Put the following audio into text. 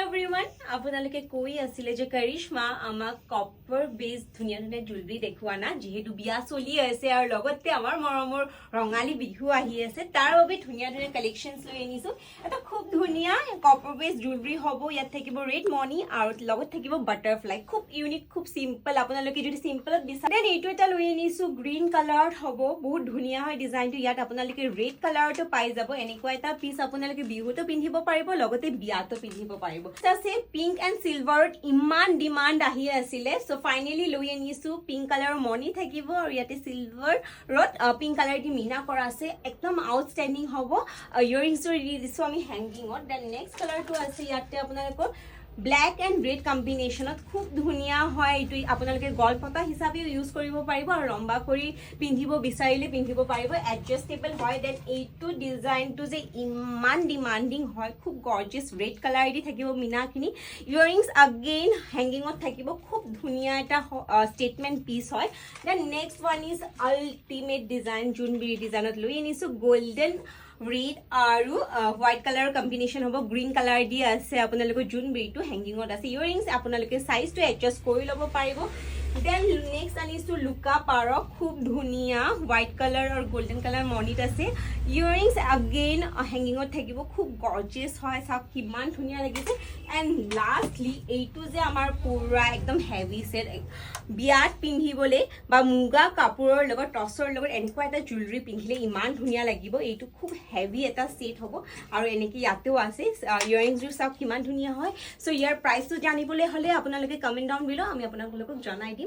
everyone আপোনালোকে কৈ আছিলে যে কৰিশ্মা আমাক কপাৰ বেস ধুনীয়া ধুনীয়া জুৱেলাৰী দেখুৱা না যেহেতু বিয়া চলি আছে আৰু লগতে আমাৰ মৰমৰ ৰঙালী বিহু আহি আছে তাৰ বাবে ধুনীয়া ধুনীয়া কালেকশনছ লৈ আনিছো এটা খুব ধুনীয়া কপাৰ বেস জুৱেলাৰী হ'ব ইয়াত থাকিব ৰেড মনি আৰু লগত থাকিব বাটাৰফ্লাই খুব ইউনিক খুব সিম্পল আপোনালোকে যদি সিম্পলত বিচাৰে দেন এইটো এটা লৈ আনিছো গ্ৰীণ কালাৰত হ'ব বহুত ধুনীয়া হয় ডিজাইনটো ইয়াত আপোনালোকে ৰেড কালাৰটো পাই যাব এনেকুৱা এটা পিস আপোনালোকে বিহুতো পিন্ধিব পাৰিব লগতে বিয়াতো পিন্ধিব পাৰিব আছে পিংক এন্ড সিলভাৰত ইমান ডিমান্ড আহি আছিলে সো ফাইনালি লৈ আনিছো পিংক কালাৰৰ মনি থাকিব আৰু ইয়াতে সিলভাৰত পিংক কালাৰ দি মিনা কৰা আছে একদম আউটষ্টেণ্ডিং হ'ব ইয়াৰিংছটো দি দিছো আমি হেংগিঙত দেন নেক্সট কালাৰটো আছে ইয়াতে আপোনালোকৰ ব্ল্যাক এন্ড ৰেড কম্বিনেশনত খুব ধুনীয়া হয় এইটো আপোনালোকে গলপতা হিচাপে ইউজ কৰিব পাৰিব আৰু লম্বা কৰি পিন্ধিব বিচাৰিলে পিন্ধিব পাৰিব এডজাস্টেবল হয় দেন এইটো ডিজাইনটো যে ইমান ডিমান্ডিং হয় খুব গৰ্জিয়াছ ৰেড কালাৰ দি থাকিব মিনাখিনি ইয়াৰিংছ আগেইন হেংগিঙত থাকিব খুব ধুনীয়া এটা ষ্টেটমেন্ট পিস হয় then next one is ultimate design জুনবিৰি ডিজাইনত লৈ আনিছো গোল্ডেন ৰেড আৰু হোৱাইট কালাৰৰ কম্বিনেশ্যন হ'ব গ্ৰীণ কালাৰ দি আছে আপোনালোকৰ জুনবিৰিটো হেংগিঙত আছে ইয়াৰিংছ আপোনালোকে সাইজটো এডজাষ্ট কৰি ল'ব পাৰিব দেন নেক্সট আনিছো লুকা পাৰক খুব ধুনীয়া হোৱাইট কালাৰ আৰু গোল্ডেন কালাৰ মনিত আছে ইয়াৰিংছ আগেইন হেংগিঙত থাকিব খুব গৰ্জিয়াছ হয় চাওক কিমান ধুনীয়া লাগিছে এণ্ড লাষ্টলি এইটো যে আমাৰ পুৰা একদম হেভি ছেট বিয়াত পিন্ধিবলৈ বা মুগা কাপোৰৰ লগত টচৰ লগত এনেকুৱা এটা জুৱেলাৰী পিন্ধিলে ইমান ধুনীয়া লাগিব এইটো খুব হেভি এটা ছেট হ'ব আৰু এনেকৈ ইয়াতেও আছে ইয়াৰিংছবোৰ চাওক কিমান ধুনীয়া হয় চ' ইয়াৰ প্ৰাইচটো জানিবলৈ হ'লে আপোনালোকে কমেণ্ট ডাউন বিল' আমি আপোনালোকক জনাই দিম